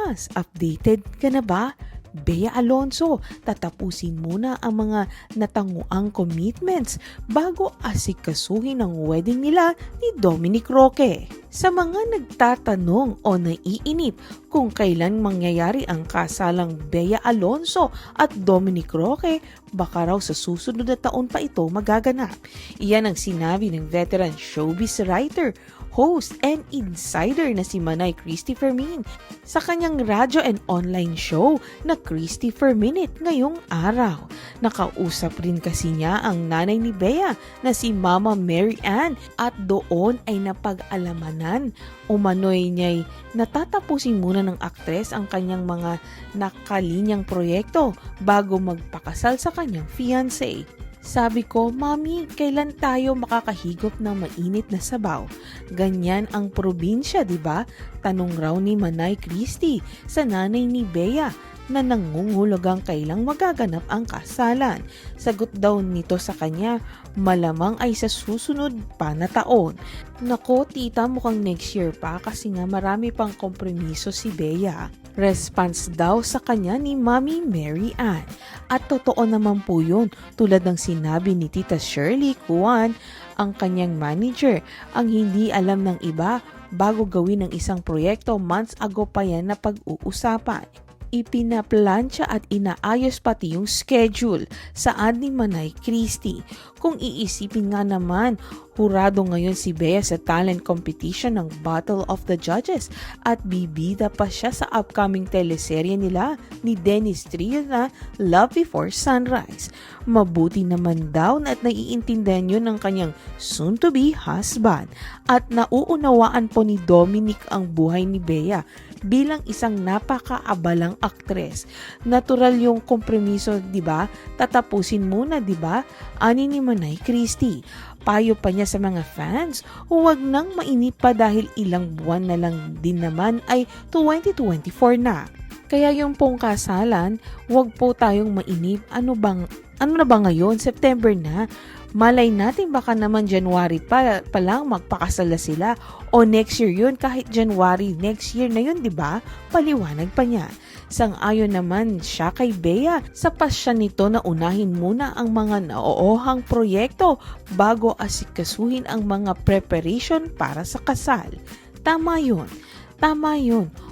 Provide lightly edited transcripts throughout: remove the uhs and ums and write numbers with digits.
Pilipinas, updated ka na ba? Bea Alonzo, tatapusin muna ang mga natanguang commitments bago asikasuhin ang wedding nila ni Dominic Roque. Sa mga nagtatanong o naiinip kung kailan mangyayari ang kasalang Bea Alonzo at Dominic Roque, baka raw sa susunod na taon pa ito magaganap. Iyan ang sinabi ng veteran showbiz writer, host and insider na si Manay Christy Fermin sa kanyang radyo and online show na Christy Ferminute ngayong araw. Nakausap rin kasi niya ang nanay ni Bea na si Mama Mary Ann at doon ay napag-alamanan. Umano'y niya'y natatapusin muna ng aktres ang kanyang mga nakalinyang proyekto bago magpakasal sa kanyang fiancé. Sabi ko, Mami, kailan tayo makakahigop ng mainit na sabaw? Ganyan ang probinsya, di ba? Tanong raw ni Manay Christy sa nanay ni Bea na nangungulugang kailang magaganap ang kasalan. Sagot daw nito sa kanya, malamang ay sa susunod pa na taon. Nako tita, mukhang next year pa kasi nga marami pang kompromiso si Bea. Response daw sa kanya ni Mami Mary Ann. At totoo naman po yun, tulad ng sinabi ni Tita Shirley Kuan, ang kanyang manager, ang hindi alam ng iba bago gawin ng isang proyekto, months ago pa yan na pag-uusapan. Ipinaplansya at inaayos pati yung schedule saan ni Manay Christy. Kung iisipin nga naman, hurado ngayon si Bea sa talent competition ng Battle of the Judges at bibida pa siya sa upcoming teleserye nila ni Dennis Trillo na Love Before Sunrise. Mabuti naman daw at naiintindihan yun ng kanyang soon-to-be husband at nauunawaan po ni Dominic ang buhay ni Bea bilang isang napakaabalang aktres. Natural yung kompromiso, 'di ba? Tatapusin muna, 'di ba? Ani ni Manay Christy. Payo pa niya sa mga fans, huwag nang mainip pa dahil ilang buwan na lang din naman ay 2024 na. Kaya yung pong kasalan, huwag po tayong mainip. Ano na ba ngayon? September na. Malay natin baka naman January pa lang magpakasal na sila o next year yun, kahit January next year na yun, di ba? Paliwanag pa niya. Sang-ayon naman siya kay Bea sa pasya nito na unahin muna ang mga naoohang proyekto bago asikasuhin ang mga preparation para sa kasal. Tama yun.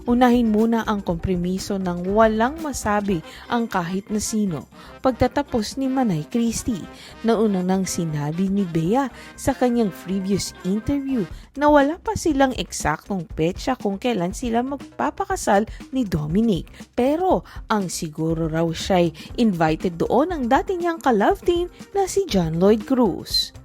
Unahin muna ang kompromiso ng walang masabi ang kahit na sino. Pagtatapos ni Manay Christy, nauna nang sinabi ni Bea sa kanyang previous interview na wala pa silang eksaktong petsa kung kailan sila magpapakasal ni Dominic. Pero ang siguro raw siya'y invited doon ang dati niyang ka-love team na si John Lloyd Cruz.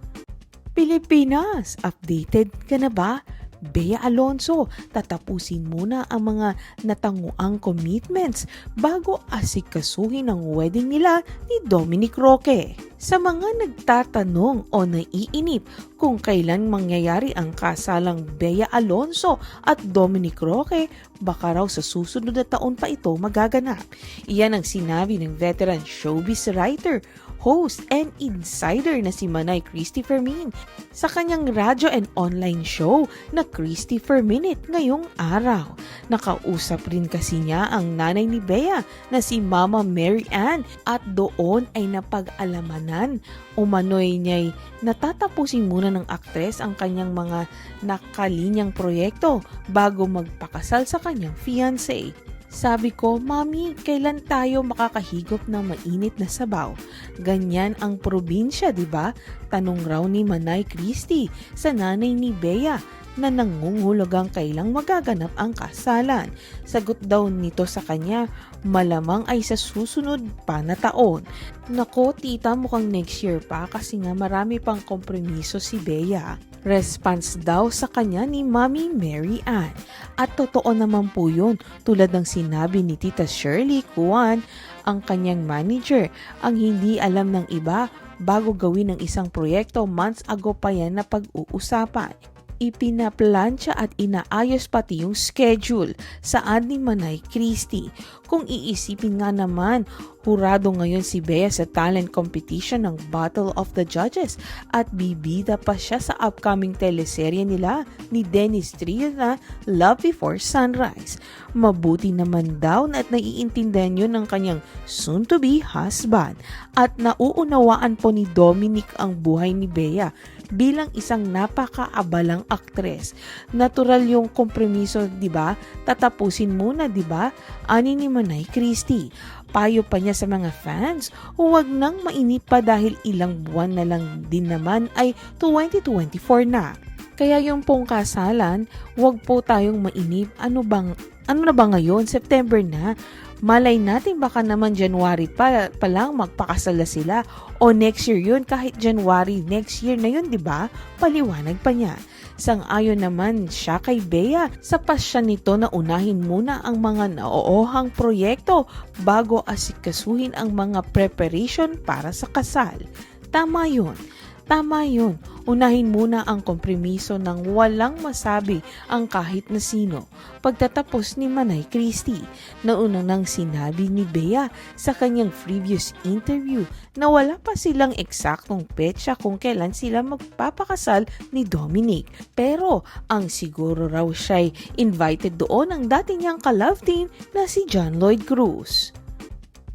Pilipinas, updated ka na ba? Bea Alonzo, tatapusin muna ang mga natanguang commitments bago asikasuhin ang wedding nila ni Dominic Roque. Sa mga nagtatanong o naiinip kung kailan mangyayari ang kasalang Bea Alonzo at Dominic Roque, baka raw sa susunod na taon pa ito magaganap. Iyan ang sinabi ng veteran showbiz writer, host and insider na si Manay Christy Fermin sa kanyang radyo and online show na Christy Ferminute ngayong araw. Nakausap rin kasi niya ang nanay ni Bea na si Mama Mary Ann at doon ay napag-alamanan. Umano'y niya'y natatapusin muna ng aktres ang kanyang mga nakalinyang proyekto bago magpakasal sa kanyang fiancé. Sabi ko, Mami, kailan tayo makakahigop ng mainit na sabaw? Ganyan ang probinsya, di ba? Tanong raw ni Manay Christy sa nanay ni Bea na nangungulugang kailang magaganap ang kasalan. Sagot daw nito sa kanya, malamang ay sa susunod pa na taon. Nako tita, mukhang next year pa kasi nga marami pang kompromiso si Bea. Response daw sa kanya ni Mami Mary Ann. At totoo naman po yun, tulad ng sinabi ni Tita Shirley Kuan, ang kanyang manager, ang hindi alam ng iba bago gawin ng isang proyekto, months ago pa yan na pag-uusapan. Ipinaplansya at inaayos pati yung schedule saan ni Manay Christie. Kung iisipin nga naman, hurado ngayon si Bea sa talent competition ng Battle of the Judges at bibida pa siya sa upcoming teleserye nila ni Dennis Trio na Love Before Sunrise. Mabuti naman daw at naiintindihan yun ng kanyang soon-to-be husband at nauunawaan po ni Dominic ang buhay ni Bea bilang isang napakaabalang aktres. Natural yung kompromiso, 'di ba? Tatapusin muna, 'di ba? Ani ni Manay Christie. Payo pa niya sa mga fans, huwag nang mainip pa dahil ilang buwan na lang din naman ay 2024 na. Kaya yung pong kasalan, huwag po tayong mainip. Ano na ba ngayon? September na. Malay natin baka naman January pa lang magpakasal na sila o next year yun, kahit January next year na yun, di ba? Paliwanag pa niya. Sang-ayon naman siya kay Bea sa pasya nito na unahin muna ang mga naoohang proyekto bago asikasuhin ang mga preparation para sa kasal. Tama yun. Unahin muna ang kompromiso ng walang masabi ang kahit na sino. Pagtatapos ni Manay Christie, nauna nang sinabi ni Bea sa kanyang previous interview na wala pa silang eksaktong petsa kung kailan sila magpapakasal ni Dominic. Pero ang siguro raw siya'y invited doon ang dati niyang ka-love team na si John Lloyd Cruz.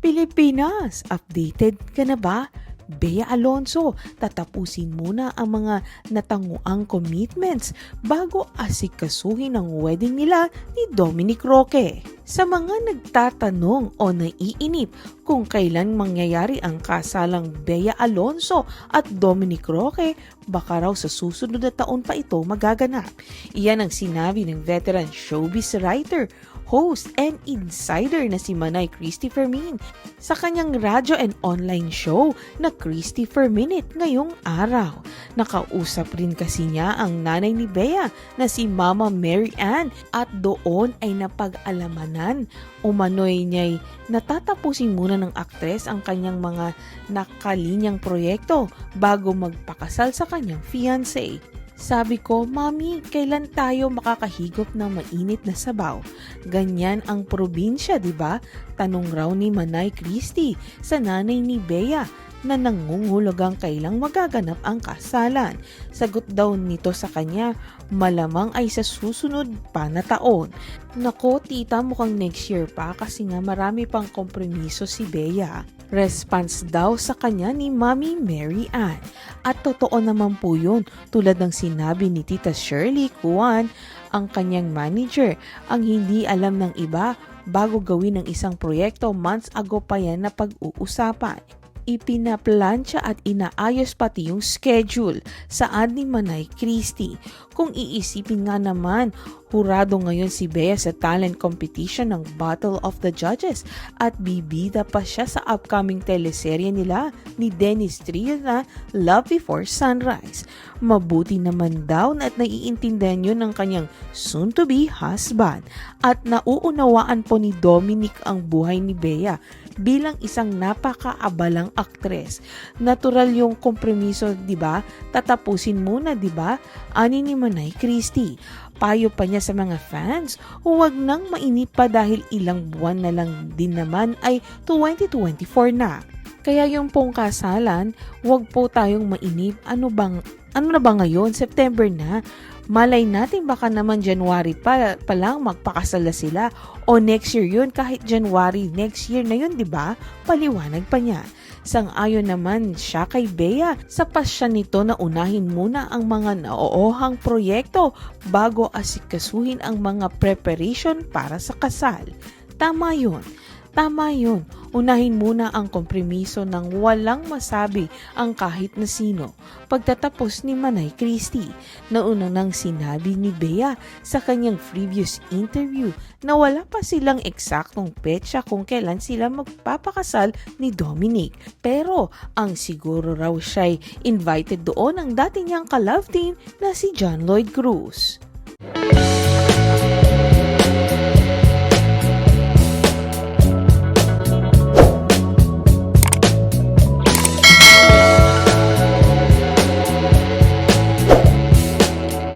Pilipinas, updated ka na ba? Bea Alonso, tatapusin muna ang mga natanguang commitments bago asikasuhin ang wedding nila ni Dominic Roque. Sa mga nagtatanong o naiinip kung kailan mangyayari ang kasalang Bea Alonso at Dominic Roque, baka raw sa susunod na taon pa ito magaganap. Iyan ang sinabi ng veteran showbiz writer, host and insider na si Manay Christie Fermin sa kanyang radyo and online show na Christie Per Minute ngayong araw. Nakausap rin kasi niya ang nanay ni Bea na si Mama Mary Ann at doon ay napag-alamanan umano'y niya'y natatapusin muna ng aktres ang kanyang mga nakalinyang proyekto bago magpakasal sa kanyang fiancé. Sabi ko, Mami, kailan tayo makakahigop ng mainit na sabaw? Ganyan ang probinsya, di ba? Tanong raw ni Manay Christie sa nanay ni Bea na nangungulugang kailang magaganap ang kasalan. Sagot daw nito sa kanya, malamang ay sa susunod pa na taon. Nako, tita, mukhang next year pa kasi nga marami pang kompromiso si Bea. Response daw sa kanya ni Mami Mary Ann. At totoo naman po yun, tulad ng sinabi ni Tita Shirley Kuan, ang kanyang manager, ang hindi alam ng iba bago gawin ng isang proyekto, months ago pa yan na pag-uusapan. Ipinaplansya at inaayos pati yung schedule saan ni Manay Christie. Kung iisipin nga naman, hurado ngayon si Bea sa talent competition ng Battle of the Judges at bibida pa siya sa upcoming teleserye nila ni Dennis Trio na Love Before Sunrise. Mabuti naman daw at naiintindihan yun ng kanyang soon-to-be husband at nauunawaan po ni Dominic ang buhay ni Bea bilang isang napakaabalang aktres. Natural yung kompromiso, 'di ba? Tatapusin muna, 'di ba? Ani ni Manay Christie. Payo pa niya sa mga fans, huwag nang mainip pa dahil ilang buwan na lang din naman ay 2024 na. Kaya yung pong kasalan, huwag po tayong mainip. Ano na ba ngayon? September na. Malay natin baka naman January pa lang magpakasal na sila o next year yun, kahit January next year na yun, di ba? Paliwanag pa niya. Sang-ayon naman siya kay Bea sa pasya nito na unahin muna ang mga naoohang proyekto bago asikasuhin ang mga preparation para sa kasal. Tama yun. Unahin muna ang kompromiso ng walang masabi ang kahit na sino. Pagtatapos ni Manay Christie, nauna nang sinabi ni Bea sa kanyang previous interview na wala pa silang eksaktong petsa kung kailan sila magpapakasal ni Dominic. Pero ang siguro raw siya'y invited doon ang dati niyang ka-love team na si John Lloyd Cruz.